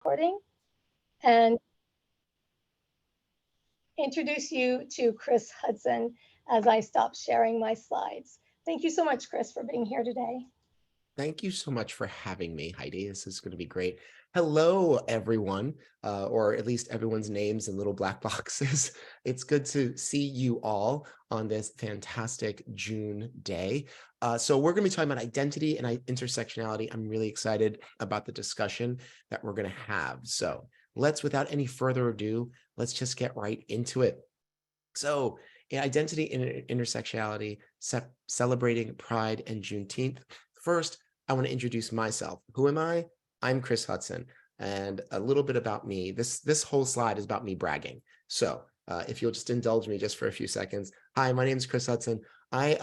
recording and introduce you to Chris Hudson as I stop sharing my slides. Thank you so much, Chris, for being here today. Thank you so much for having me, Heidi. This is going to be great. Hello, everyone, or at least everyone's names in little black boxes. It's good to see you all on this fantastic June day. So we're going to be talking about identity and intersectionality. I'm really excited about the discussion that we're going to have. So without any further ado, let's just get right into it. So identity and intersectionality, celebrating Pride and Juneteenth. First, I want to introduce myself. Who am I? I'm Chris Hudson, and a little bit about me. This whole slide is about me bragging. So if you'll just indulge me just for a few seconds. Hi, my name is Chris Hudson. I've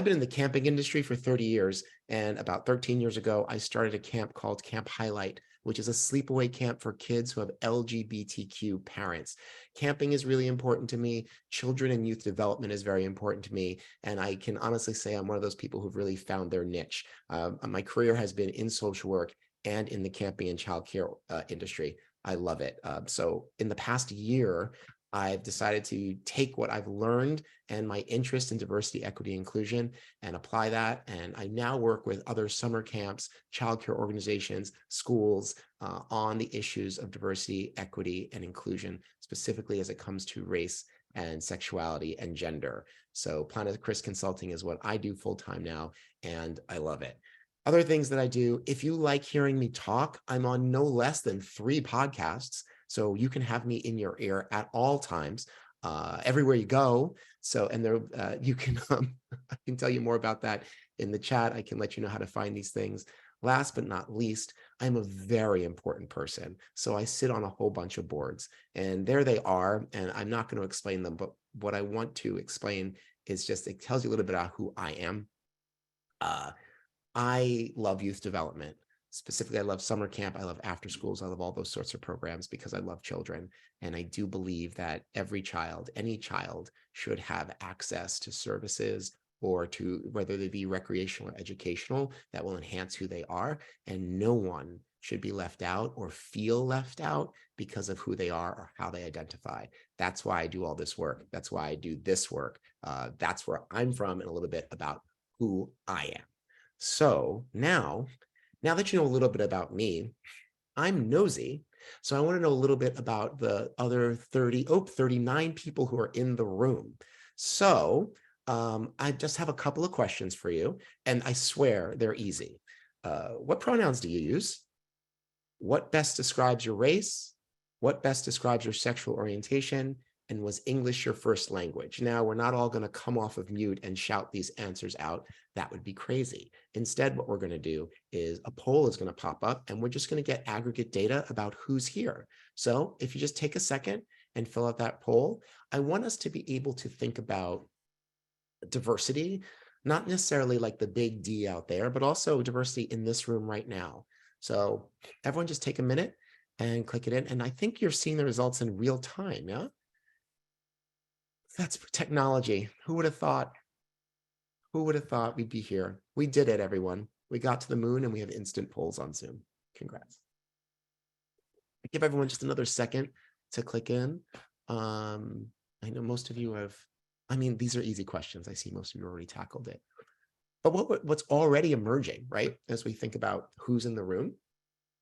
been in the camping industry for 30 years, and about 13 years ago, I started a camp called Camp Highlight, which is a sleepaway camp for kids who have LGBTQ parents. Camping is really important to me. Children and youth development is very important to me. And I can honestly say I'm one of those people who've really found their niche. My career has been in social work and in the camping and childcare industry. I love it. So in the past year, I've decided to take what I've learned and my interest in diversity, equity, inclusion and apply that. And I now work with other summer camps, childcare organizations, schools on the issues of diversity, equity, and inclusion, specifically as it comes to race and sexuality and gender. So Planet Chris Consulting is what I do full-time now, and I love it. Other things that I do, if you like hearing me talk, I'm on no less than 3 podcasts. So you can have me in your ear at all times, everywhere you go. So, and there, you can, I can tell you more about that in the chat. I can let you know how to find these things. Last but not least, I'm a very important person. So I sit on a whole bunch of boards, and there they are. And I'm not going to explain them, but what I want to explain is just, it tells you a little bit about who I am. I love youth development. Specifically, I love summer camp. I love after schools. I love all those sorts of programs because I love children. And I do believe that every child, any child, should have access to services or to whether they be recreational or educational that will enhance who they are. And no one should be left out or feel left out because of who they are or how they identify. That's why I do all this work. That's why I do this work. That's where I'm from, and a little bit about who I am. So now that you know a little bit about me, I'm nosy. So I want to know a little bit about the other 39 people who are in the room. So I just have a couple of questions for you, and I swear they're easy. What pronouns do you use? What best describes your race? What best describes your sexual orientation? And was English your first language? Now, we're not all going to come off of mute and shout these answers out. That would be crazy. Instead, what we're going to do is a poll is going to pop up, and we're just going to get aggregate data about who's here. So if you just take a second and fill out that poll, I want us to be able to think about diversity, not necessarily like the big D out there, but also diversity in this room right now. So everyone just take a minute and click it in. And I think you're seeing the results in real time, yeah? That's technology. Who would have thought? Who would have thought we'd be here? We did it, everyone. We got to the moon, and we have instant polls on Zoom. Congrats. Give everyone just another second to click in. I know most of you have, I mean, these are easy questions. I see most of you already tackled it. But what's already emerging, right, as we think about who's in the room,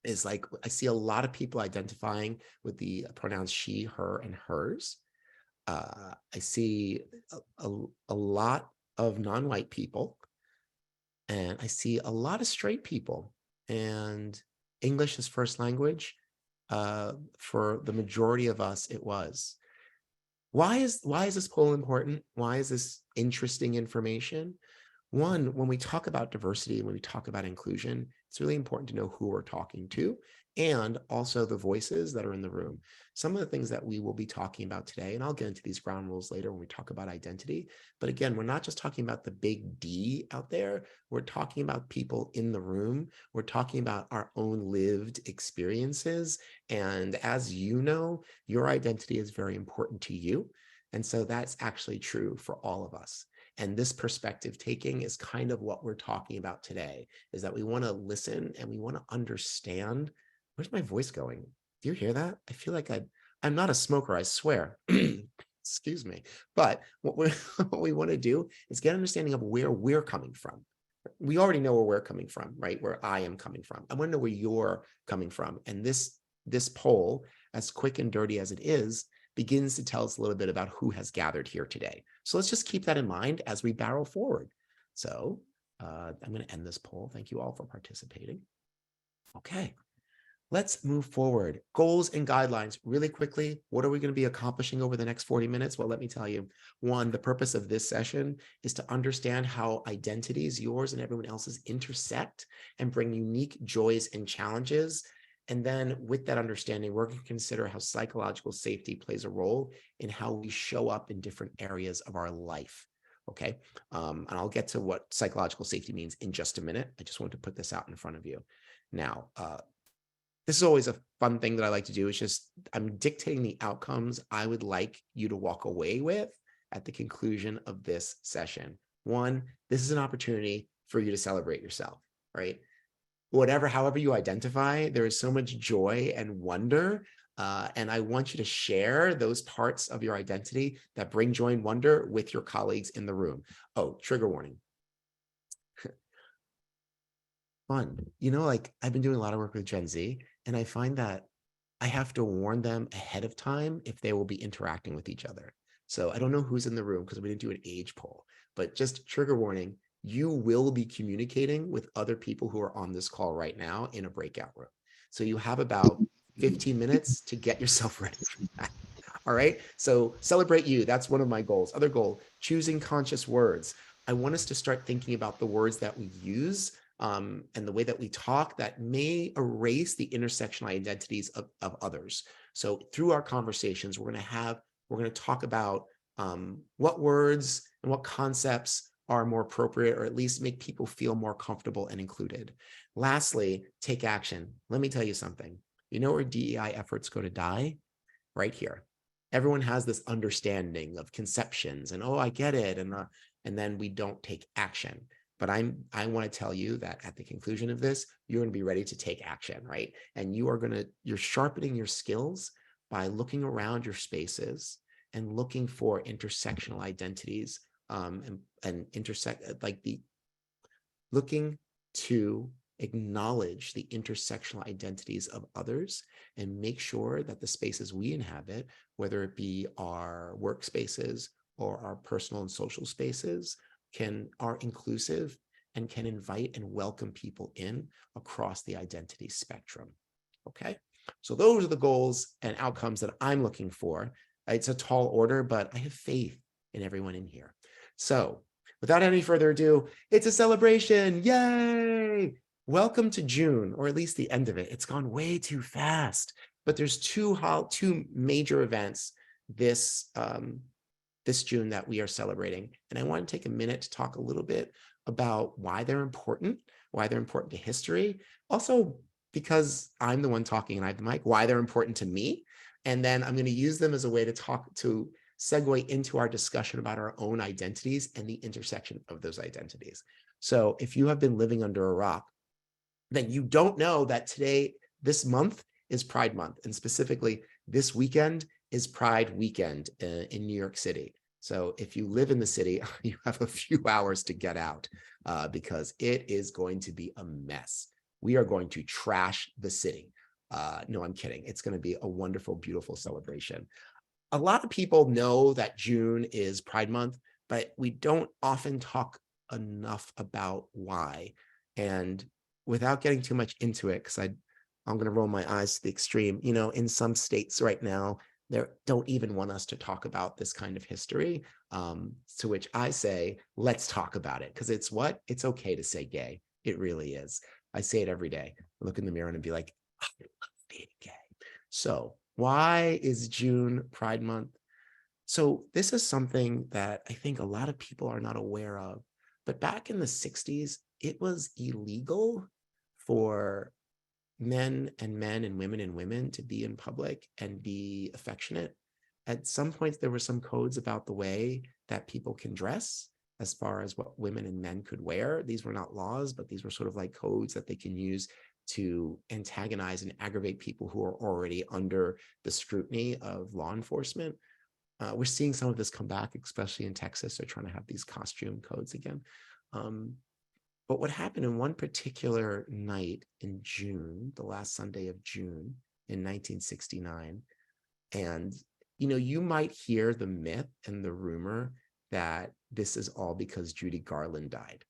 is like, I see a lot of people identifying with the pronouns she, her, and hers. I see a lot of non-white people, and I see a lot of straight people, and English is first language. For the majority of us, it was. Why is this poll important? Why is this interesting information? One, when we talk about diversity, when we talk about inclusion, it's really important to know who we're talking to, and also the voices that are in the room. Some of the things that we will be talking about today, and I'll get into these ground rules later when we talk about identity, but again, we're not just talking about the big D out there, we're talking about people in the room, we're talking about our own lived experiences, and as you know, your identity is very important to you, and so that's actually true for all of us. And this perspective taking is kind of what we're talking about today, is that we want to listen and we want to understand Where's my voice going? Do you hear that? I feel like I'm not a smoker, I swear. Excuse me. But what we want to do is get an understanding of where we're coming from. We already know where we're coming from, right? Where I am coming from. I want to know where you're coming from. And this poll, as quick and dirty as it is, begins to tell us a little bit about who has gathered here today. So let's just keep that in mind as we barrel forward. So I'm going to end this poll. Thank you all for participating. Okay. Let's move forward. Goals and guidelines really quickly. What are we going to be accomplishing over the next 40 minutes? Well, let me tell you. One, the purpose of this session is to understand how identities, yours and everyone else's, intersect and bring unique joys and challenges. And then with that understanding, we're going to consider how psychological safety plays a role in how we show up in different areas of our life. Okay. And I'll get to what psychological safety means in just a minute. I just want to put this out in front of you. Now, this is always a fun thing that I like to do. It's just I'm dictating the outcomes I would like you to walk away with at the conclusion of this session. One, this is an opportunity for you to celebrate yourself, right? However you identify, there is so much joy and wonder. And I want you to share those parts of your identity that bring joy and wonder with your colleagues in the room. Oh, trigger warning. Fun. Like I've been doing a lot of work with Gen Z, and I find that I have to warn them ahead of time if they will be interacting with each other. So I don't know who's in the room because we didn't do an age poll, but just trigger warning, you will be communicating with other people who are on this call right now in a breakout room. So you have about 15 minutes to get yourself ready for that. All right. So celebrate you. That's one of my goals. Other goal, choosing conscious words. I want us to start thinking about the words that we use and the way that we talk that may erase the intersectional identities of others. So through our conversations, we're going to talk about what words and what concepts are more appropriate, or at least make people feel more comfortable and included. Lastly, take action. Let me tell you something. You know where DEI efforts go to die? Right here. Everyone has this understanding of conceptions and, oh, I get it. And then we don't take action. But I want to tell you that at the conclusion of this, you're going to be ready to take action, right? And you're sharpening your skills by looking around your spaces and looking for intersectional identities and looking to acknowledge the intersectional identities of others and make sure that the spaces we inhabit, whether it be our workspaces or our personal and social spaces, are inclusive and can invite and welcome people in across the identity spectrum. Okay, so those are the goals and outcomes that I'm looking for. It's a tall order, but I have faith in everyone in here. So without any further ado, it's a celebration. Yay! Welcome to June, or at least the end of it. It's gone way too fast, but there's two major events this June that we are celebrating. And I want to take a minute to talk a little bit about why they're important to history. Also, because I'm the one talking and I have the mic, why they're important to me. And then I'm going to use them as a way to segue into our discussion about our own identities and the intersection of those identities. So if you have been living under a rock, then you don't know that this month is Pride Month. And specifically, this weekend is Pride Weekend in New York City. So if you live in the city, you have a few hours to get out because it is going to be a mess. We are going to trash the city. No, I'm kidding. It's going to be a wonderful, beautiful celebration. A lot of people know that June is Pride Month, but we don't often talk enough about why. And without getting too much into it, because I'm going to roll my eyes to the extreme, in some states right now, they don't even want us to talk about this kind of history, to which I say, let's talk about it, because it's okay to say gay. It really is. I say it every day. I look in the mirror and be like, I love being gay. So why is June Pride Month? So this is something that I think a lot of people are not aware of, but back in the 60s, it was illegal for men and women to be in public and be affectionate. At some points, there were some codes about the way that people can dress as far as what women and men could wear. These were not laws, but these were sort of like codes that they can use to antagonize and aggravate people who are already under the scrutiny of law enforcement. We're seeing some of this come back, especially in Texas. They're trying to have these costume codes again. But what happened in one particular night in June, the last Sunday of June in 1969, and you might hear the myth and the rumor that this is all because Judy Garland died.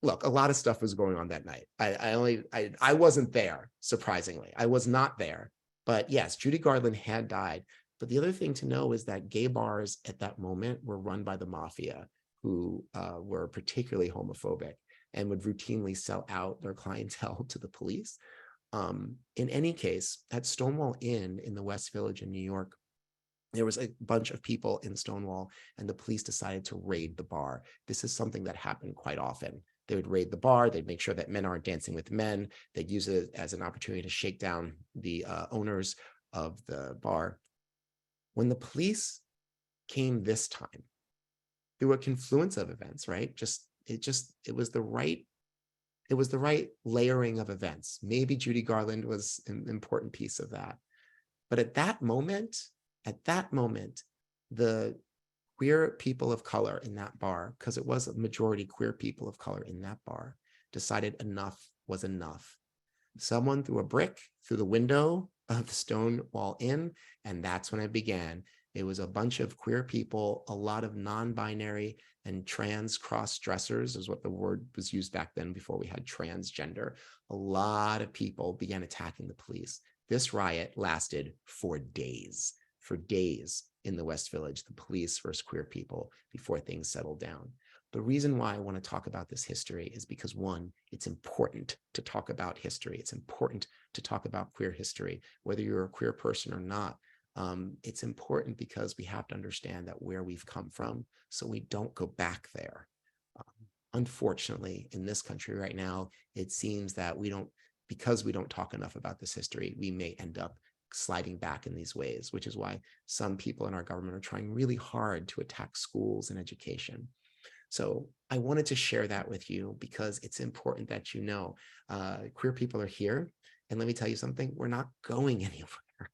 Look, a lot of stuff was going on that night. I wasn't there, surprisingly. I was not there. But yes, Judy Garland had died. But the other thing to know is that gay bars at that moment were run by the mafia, who were particularly homophobic and would routinely sell out their clientele to the police. In any case, at Stonewall Inn in the West Village in New York, there was a bunch of people in Stonewall, and the police decided to raid the bar. This is something that happened quite often. They would raid the bar. They'd make sure that men aren't dancing with men. They'd use it as an opportunity to shake down the owners of the bar. When the police came this time, through a confluence of events, right? It was the right layering of events. Maybe Judy Garland was an important piece of that. But at that moment, the queer people of color in that bar, because it was a majority queer people of color in that bar, decided enough was enough. Someone threw a brick through the window of Stonewall Inn, and that's when it began. It was a bunch of queer people, a lot of non-binary and trans cross-dressers is what the word was used back then before we had transgender. A lot of people began attacking the police. This riot lasted for days in the West Village, the police versus queer people, before things settled down. The reason why I want to talk about this history is because, one, it's important to talk about history. It's important to talk about queer history, whether you're a queer person or not. It's important because we have to understand that where we've come from, so we don't go back there. Unfortunately, in this country right now, it seems that because we don't talk enough about this history, we may end up sliding back in these ways, which is why some people in our government are trying really hard to attack schools and education. So I wanted to share that with you because it's important that you know queer people are here. And let me tell you something, we're not going anywhere.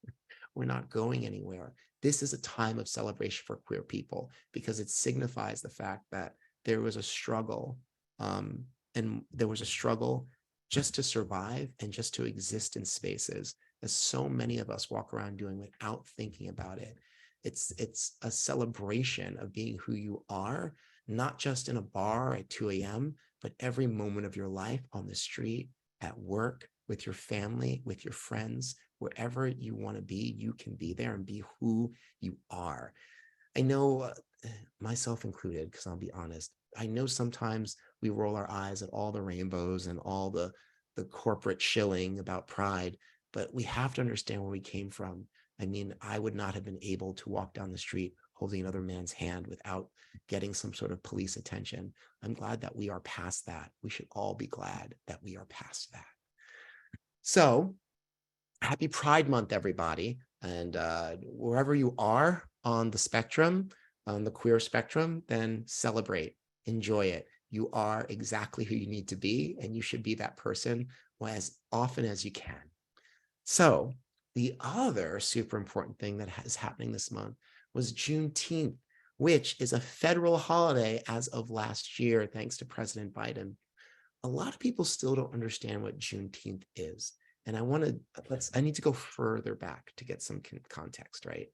We're not going anywhere. This is a time of celebration for queer people because it signifies the fact that there was a struggle, and there was a struggle just to survive and just to exist in spaces that so many of us walk around doing without thinking about it. It's a celebration of being who you are, not just in a bar at 2 a.m., but every moment of your life, on the street, at work, with your family, with your friends, wherever you want to be, you can be there and be who you are. I know, myself included, because I'll be honest, I know sometimes we roll our eyes at all the rainbows and all the corporate shilling about pride, but we have to understand where we came from. I mean, I would not have been able to walk down the street holding another man's hand without getting some sort of police attention. I'm glad that we are past that. We should all be glad that we are past that. So, happy Pride Month, everybody. And wherever you are on the spectrum, on the queer spectrum, then celebrate, enjoy it. You are exactly who you need to be, and you should be that person as often as you can. So the other super important thing that is happening this month was Juneteenth, which is a federal holiday as of last year, thanks to President Biden. A lot of people still don't understand what Juneteenth is. And I need to go further back to get some context, right?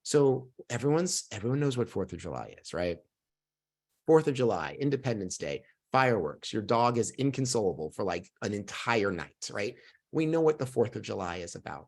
So everyone knows what 4th of July is, right? 4th of July, Independence Day, fireworks. Your dog is inconsolable for like an entire night, right? We know what the 4th of July is about.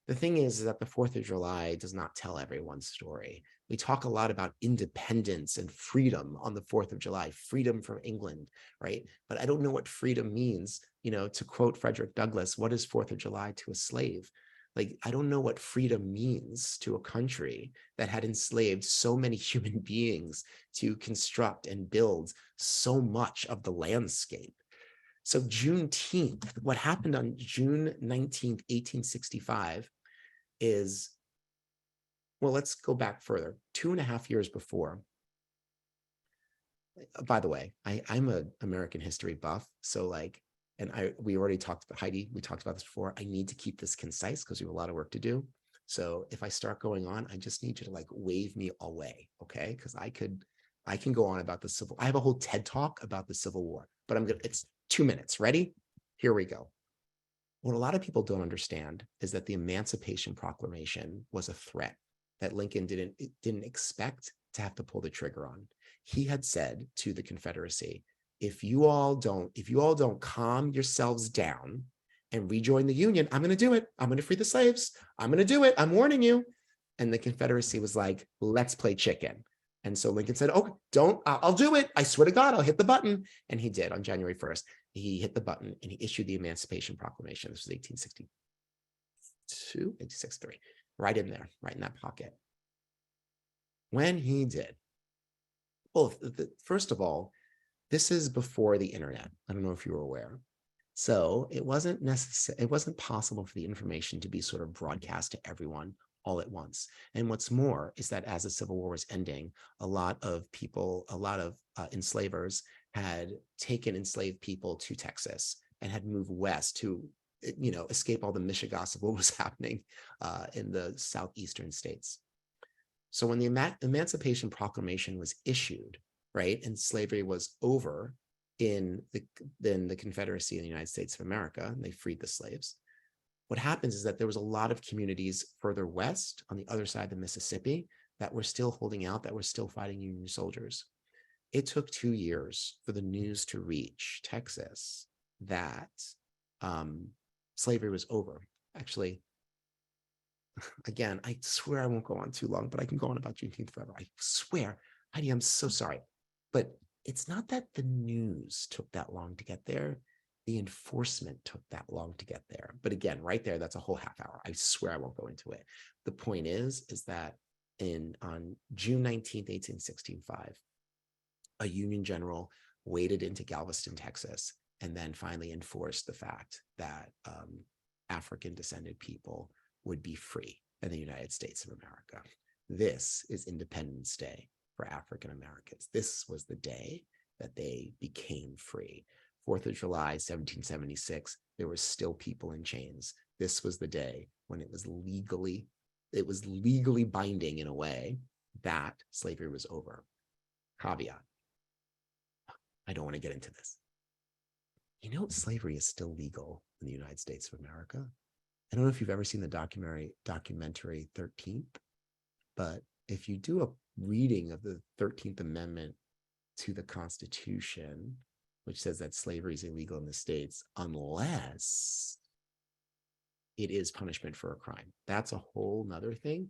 The thing is that the 4th of July does not tell everyone's story. We talk a lot about independence and freedom on the 4th of July, freedom from England, right? But I don't know what freedom means. To quote Frederick Douglass, what is 4th of July to a slave? Like, I don't know what freedom means to a country that had enslaved so many human beings to construct and build so much of the landscape. So Juneteenth, what happened on June 19th, 1865 is, well, let's go back further, 2.5 years before. By the way, I'm an American history buff. So like And we already talked about, Heidi, we talked about this before. I need to keep this concise because we have a lot of work to do. So if I start going on, I just need you to like wave me away, okay? Because I can go on about the Civil. I have a whole TED talk about the Civil War, but it's 2 minutes. Ready? Here we go. What a lot of people don't understand is that the Emancipation Proclamation was a threat that Lincoln didn't expect to have to pull the trigger on. He had said to the Confederacy, if you all don't calm yourselves down and rejoin the Union, I'm going to do it. I'm going to free the slaves. I'm going to do it. I'm warning you. And the Confederacy was like, let's play chicken. And so Lincoln said, oh, I'll do it. I swear to God, I'll hit the button. And he did on January 1st. He hit the button and he issued the Emancipation Proclamation. This was 1862, 1863, right in there, right in that pocket. When he did, well, first of all, this is before the internet. I don't know if you were aware. So it wasn't possible for the information to be sort of broadcast to everyone all at once. And what's more is that as the Civil War was ending, a lot of enslavers had taken enslaved people to Texas and had moved west to, escape all the mishigas of what was happening in the southeastern states. So when the Emancipation Proclamation was issued, right, and slavery was over in the Confederacy in the United States of America, and they freed the slaves, what happens is that there was a lot of communities further west on the other side of the Mississippi that were still holding out, that were still fighting Union soldiers. It took 2 years for the news to reach Texas that slavery was over. Actually, again, I swear I won't go on too long, but I can go on about Juneteenth forever. I swear. Heidi, I'm so sorry. But it's not that the news took that long to get there. The enforcement took that long to get there. But again, right there, that's a whole half hour. I swear I won't go into it. The point is that on June 19th, 1865, a Union general waded into Galveston, Texas, and then finally enforced the fact that African descended people would be free in the United States of America. This is Independence Day for African Americans. This was the day that they became free. 4th of July, 1776, there were still people in chains. This was the day when it was legally binding in a way that slavery was over. Caveat. I don't want to get into this. Slavery is still legal in the United States of America. I don't know if you've ever seen the documentary 13th, but if you do a reading of the 13th Amendment to the Constitution, which says that slavery is illegal in the States unless it is punishment for a crime. That's a whole nother thing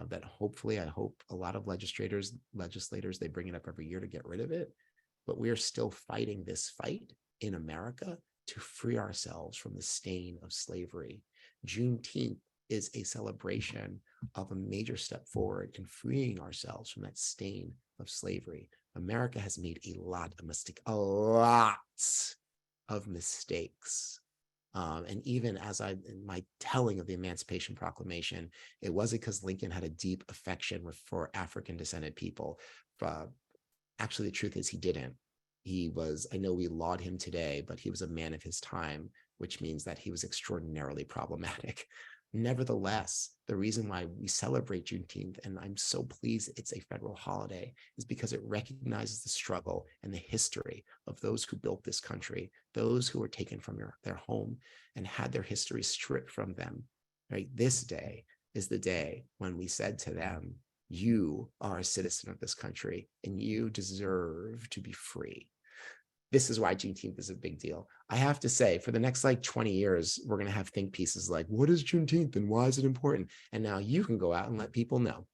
that hopefully, I hope a lot of legislators, they bring it up every year to get rid of it. But we are still fighting this fight in America to free ourselves from the stain of slavery. Juneteenth is a celebration of a major step forward in freeing ourselves from that stain of slavery. America has made a lot of mistakes. And even in my telling of the Emancipation Proclamation, it wasn't because Lincoln had a deep affection for African descended people. Actually, the truth is he didn't. I know we laud him today, but he was a man of his time, which means that he was extraordinarily problematic. Nevertheless, the reason why we celebrate Juneteenth, and I'm so pleased it's a federal holiday, is because it recognizes the struggle and the history of those who built this country, those who were taken from their home and had their history stripped from them. Right? This day is the day when we said to them, you are a citizen of this country and you deserve to be free. This is why Juneteenth is a big deal. I have to say, for the next 20 years, we're going to have think pieces like, what is Juneteenth and why is it important? And now you can go out and let people know.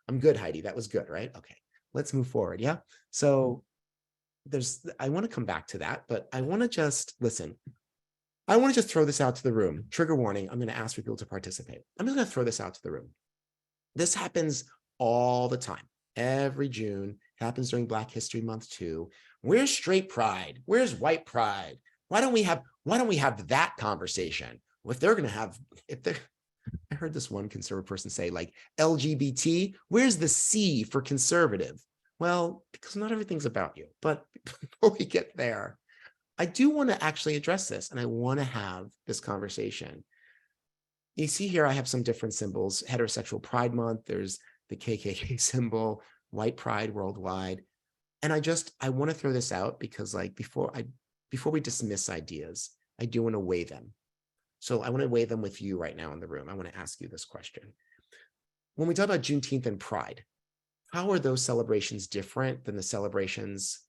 I'm good, Heidi. That was good, right? Okay, let's move forward. Yeah. So I want to come back to that, but I want to just throw this out to the room. Trigger warning. I'm going to ask for people to participate. I'm just going to throw this out to the room. This happens all the time. Every June, happens during Black History Month too. Where's straight pride? Where's white pride? Why don't we have that conversation? I heard this one conservative person say LGBT, where's the C for conservative? Well, because not everything's about you. But before we get there, I do want to actually address this, and I want to have this conversation. You see here, I have some different symbols. Heterosexual Pride Month, there's the KKK symbol, white pride worldwide. And I want to throw this out because like before we dismiss ideas, I do want to weigh them. So I want to weigh them with you right now in the room. I want to ask you this question. When we talk about Juneteenth and Pride, how are those celebrations different than the celebrations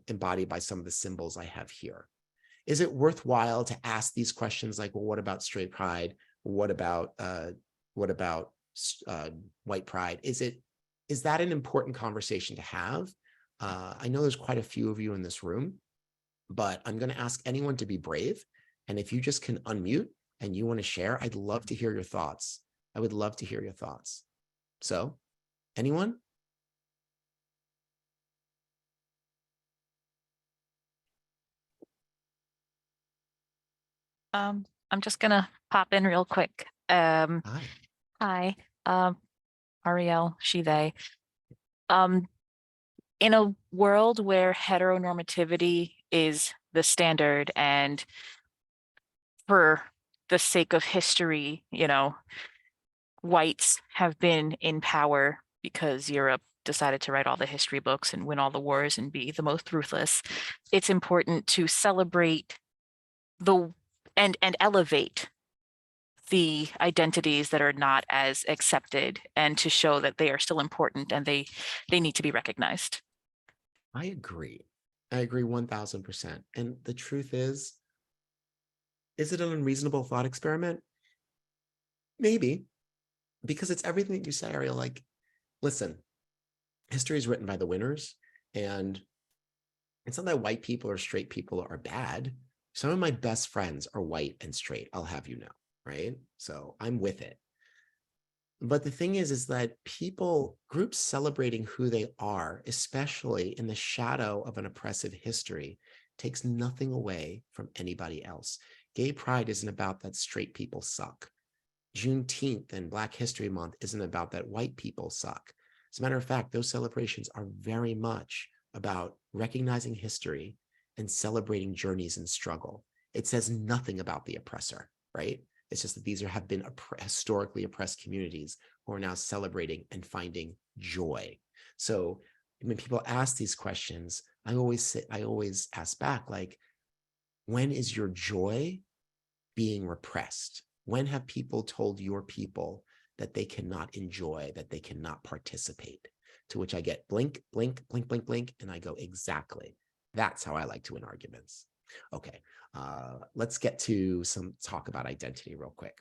embodied by some of the symbols I have here? Is it worthwhile to ask these questions like, well, what about straight pride? What about white pride? Is that an important conversation to have? I know there's quite a few of you in this room, but I'm going to ask anyone to be brave. And if you just can unmute and you want to share, I'd love to hear your thoughts. I would love to hear your thoughts. So, anyone? I'm just gonna pop in real quick. Hi. Hi, Ariel, she, they. Um, in a world where heteronormativity is the standard, and for the sake of history, whites have been in power because Europe decided to write all the history books and win all the wars and be the most ruthless. It's important to celebrate the and elevate the identities that are not as accepted, and to show that they are still important and they need to be recognized. I agree. I agree 1000%. And the truth is it an unreasonable thought experiment? Maybe, because it's everything that you say, Ariel. Like, listen, history is written by the winners, and it's not that white people or straight people are bad. Some of my best friends are white and straight, I'll have you know, right? So I'm with it. But the thing is that groups celebrating who they are, especially in the shadow of an oppressive history, takes nothing away from anybody else. Gay pride isn't about that straight people suck. Juneteenth and Black History Month isn't about that white people suck. As a matter of fact, those celebrations are very much about recognizing history and celebrating journeys and struggle. It says nothing about the oppressor, right? It's just that these have been historically oppressed communities who are now celebrating and finding joy. So when people ask these questions, I always ask back, like, when is your joy being repressed? When have people told your people that they cannot enjoy, that they cannot participate? To which I get blink, blink, blink, blink, blink, and I go, exactly. That's how I like to win arguments. Okay, let's get to some talk about identity real quick.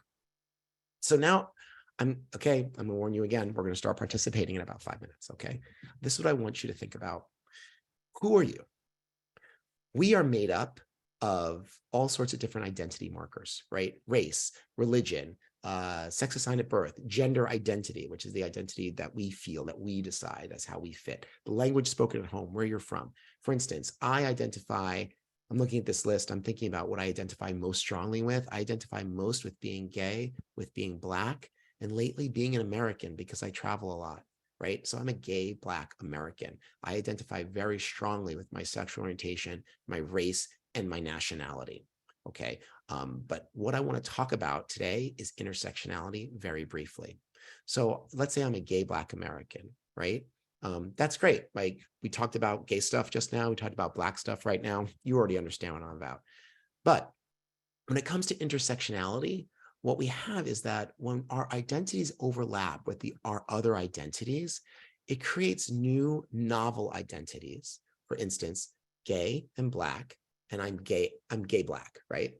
So now I'm gonna warn you again, we're gonna start participating in about 5 minutes, okay? This is what I want you to think about. Who are you? We are made up of all sorts of different identity markers, right? Race, religion, sex assigned at birth, gender identity, which is the identity that we feel, that we decide as how we fit, the language spoken at home, where you're from. For instance, I'm looking at this list, I'm thinking about what I identify most strongly with. I identify most with being gay, with being Black, and lately being an American because I travel a lot, right? So I'm a gay Black American. I identify very strongly with my sexual orientation, my race, and my nationality, okay? But what I want to talk about today is intersectionality very briefly. So let's say I'm a gay Black American, right? That's great. Like, we talked about gay stuff just now. We talked about Black stuff right now. You already understand what I'm about. But when it comes to intersectionality, what we have is that when our identities overlap with our other identities, it creates new novel identities. For instance, gay and Black, and I'm gay Black, right?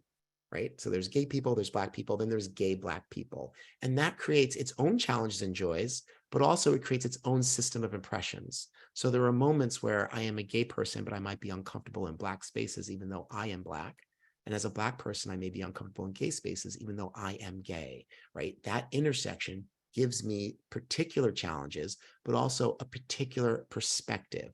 Right? So there's gay people, there's Black people, then there's gay Black people. And that creates its own challenges and joys, but also it creates its own system of impressions. So there are moments where I am a gay person, but I might be uncomfortable in Black spaces, even though I am Black. And as a Black person, I may be uncomfortable in gay spaces, even though I am gay, right? That intersection gives me particular challenges, but also a particular perspective.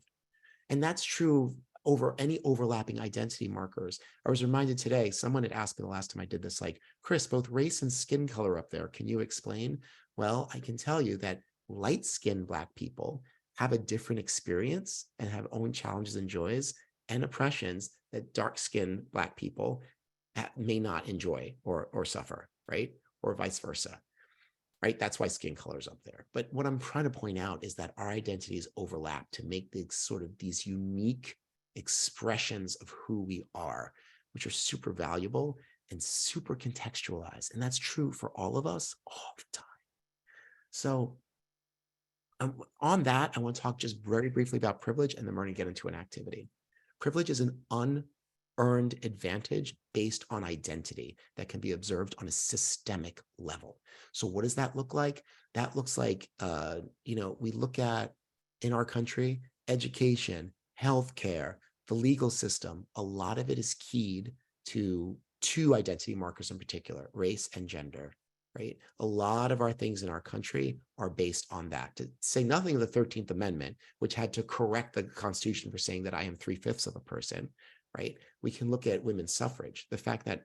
And that's true over any overlapping identity markers. I was reminded today, someone had asked me the last time I did this, like, Chris, both race and skin color up there, can you explain? Well, I can tell you that light-skinned Black people have a different experience and have own challenges and joys and oppressions that dark-skinned Black people may not enjoy or suffer, right? Or vice versa, right? That's why skin color is up there. But what I'm trying to point out is that our identities overlap to make these unique expressions of who we are, which are super valuable and super contextualized. And that's true for all of us all the time. So on that, I want to talk just very briefly about privilege, and then we're going to get into an activity. Privilege is an unearned advantage based on identity that can be observed on a systemic level. So what does that look like? That looks like, we look at, in our country, education, healthcare, the legal system. A lot of it is keyed to two identity markers in particular, race and gender. Right? A lot of our things in our country are based on that. To say nothing of the 13th Amendment, which had to correct the Constitution for saying that I am 3/5 of a person, right? We can look at women's suffrage, the fact that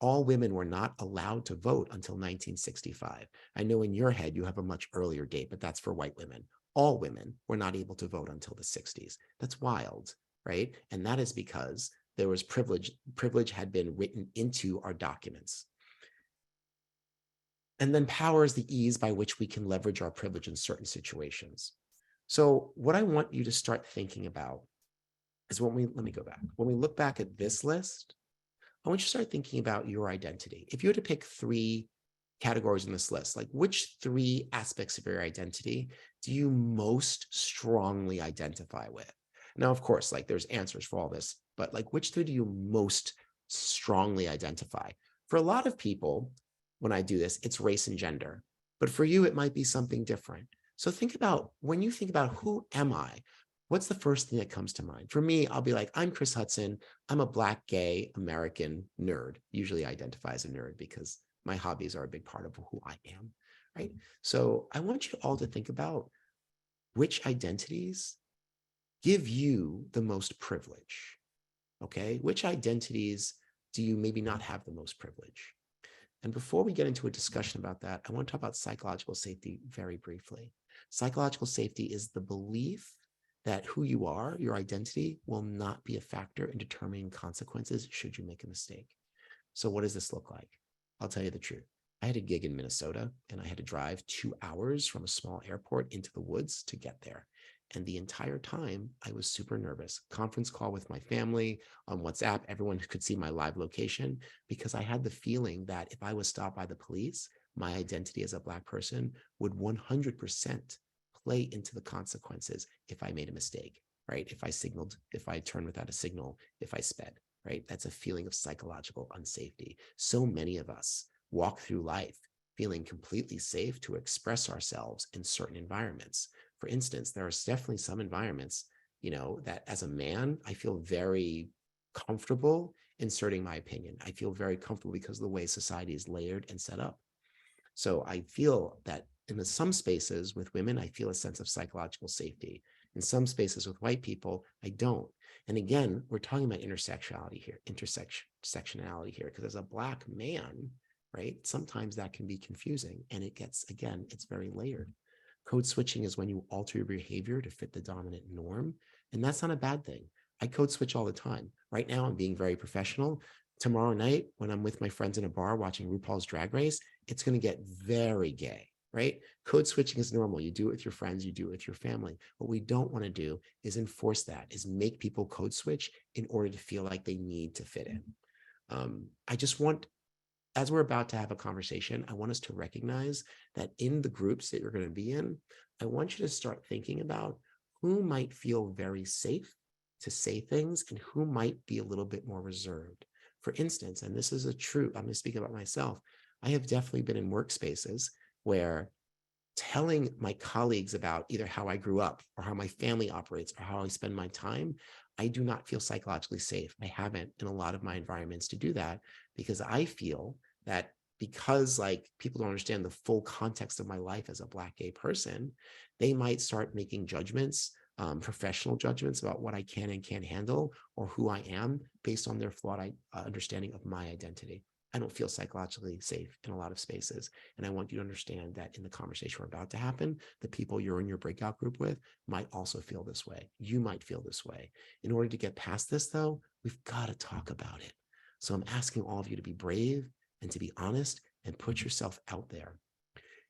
all women were not allowed to vote until 1965. I know in your head you have a much earlier date, but that's for white women. All women were not able to vote until the 60s. That's wild, right? And that is because there was privilege. Privilege had been written into our documents. And then power is the ease by which we can leverage our privilege in certain situations. So what I want you to start thinking about is let me go back. When we look back at this list, I want you to start thinking about your identity. If you had to pick 3 categories in this list, like which 3 aspects of your identity do you most strongly identify with? Now, of course, like there's answers for all this, but like which 3 do you most strongly identify? For a lot of people, when I do this, it's race and gender. But for you, it might be something different. So think about, when you think about who am I, what's the first thing that comes to mind? For me, I'll be like, I'm Chris Hudson. I'm a Black, gay, American nerd. Usually I identify as a nerd because my hobbies are a big part of who I am, right? So I want you all to think about which identities give you the most privilege, okay? Which identities do you maybe not have the most privilege? And before we get into a discussion about that, I want to talk about psychological safety very briefly. Psychological safety is the belief that who you are, your identity, will not be a factor in determining consequences should you make a mistake. So what does this look like? I'll tell you the truth. I had a gig in Minnesota and I had to drive 2 hours from a small airport into the woods to get there. And the entire time I was super nervous. Conference call with my family on WhatsApp. Everyone could see my live location because I had the feeling that if I was stopped by the police, my identity as a Black person would 100% play into the consequences if I made a mistake, right? If I signaled, if I turned without a signal, if I sped, right? That's a feeling of psychological unsafety. So many of us walk through life feeling completely safe to express ourselves in certain environments. For instance, there are definitely some environments, that as a man, I feel very comfortable inserting my opinion. I feel very comfortable because of the way society is layered and set up. So I feel that in some spaces with women, I feel a sense of psychological safety. In some spaces with white people, I don't. And again, we're talking about intersectionality here, intersectionality here, because as a Black man, right, sometimes that can be confusing. And it's very layered. Code switching is when you alter your behavior to fit the dominant norm. And that's not a bad thing. I code switch all the time. Right now, I'm being very professional. Tomorrow night, when I'm with my friends in a bar watching RuPaul's Drag Race, it's going to get very gay, right? Code switching is normal. You do it with your friends, you do it with your family. What we don't want to do is enforce that, is make people code switch in order to feel like they need to fit in. I just want, as we're about to have a conversation, I want us to recognize that in the groups that you're going to be in, I want you to start thinking about who might feel very safe to say things and who might be a little bit more reserved. For instance, and this is a true, I'm going to speak about myself. I have definitely been in workspaces where telling my colleagues about either how I grew up or how my family operates or how I spend my time, I do not feel psychologically safe. I haven't in a lot of my environments to do that because I feel that because like people don't understand the full context of my life as a Black gay person, they might start making judgments, professional judgments about what I can and can't handle or who I am based on their flawed understanding of my identity. I don't feel psychologically safe in a lot of spaces. And I want you to understand that in the conversation we're about to happen, the people you're in your breakout group with might also feel this way. You might feel this way. In order to get past this, though, We've got to talk about it. So I'm asking all of you to be brave and to be honest and put yourself out there.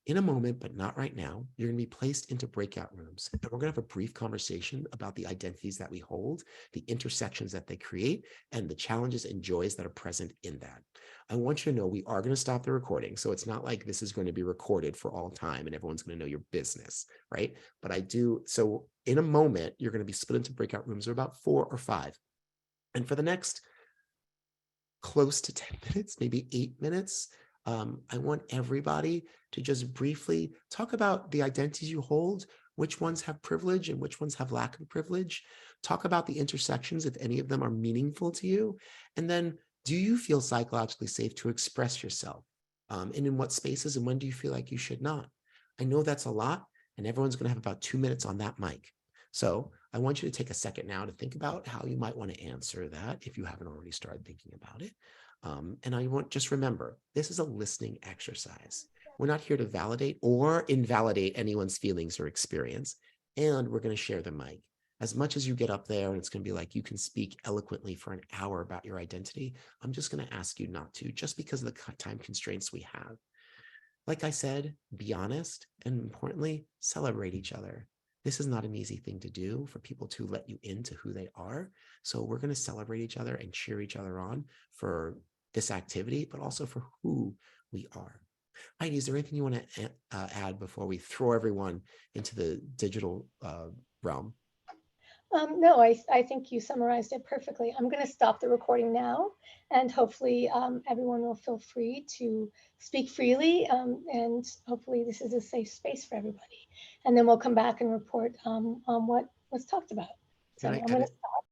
In a moment, but not right now, you're going to be placed into breakout rooms. And we're going to have a brief conversation about the identities that we hold, the intersections that they create, and the challenges and joys that are present in that. I want you to know we are going to stop the recording. So it's not like this is going to be recorded for all time and everyone's going to know your business, right? But I do. So in a moment, you're going to be split into breakout rooms of about 4 or 5. And for the next close to 10 minutes, maybe 8 minutes, I want everybody to just briefly talk about the identities you hold, which ones have privilege and which ones have lack of privilege. Talk about the intersections, if any of them are meaningful to you. And then, do you feel psychologically safe to express yourself? And in what spaces, and when do you feel like you should not? I know that's a lot, and everyone's going to have about 2 minutes on that mic. So I want you to take a second now to think about how you might want to answer that if you haven't already started thinking about it. And I want just remember, this is a listening exercise. We're not here to validate or invalidate anyone's feelings or experience. And we're going to share the mic. As much as you get up there and it's going to be like you can speak eloquently for an hour about your identity, I'm just going to ask you not to, just because of the time constraints we have. Like I said, be honest, and importantly, celebrate each other. This is not an easy thing to do for people to let you into who they are. So we're going to celebrate each other and cheer each other on for this activity, but also for who we are. Heidi, is there anything you want to add before we throw everyone into the digital realm? No, I think you summarized it perfectly. I'm going to stop the recording now, and hopefully everyone will feel free to speak freely, and hopefully this is a safe space for everybody. And then we'll come back and report on what was talked about. So I'm going to stop.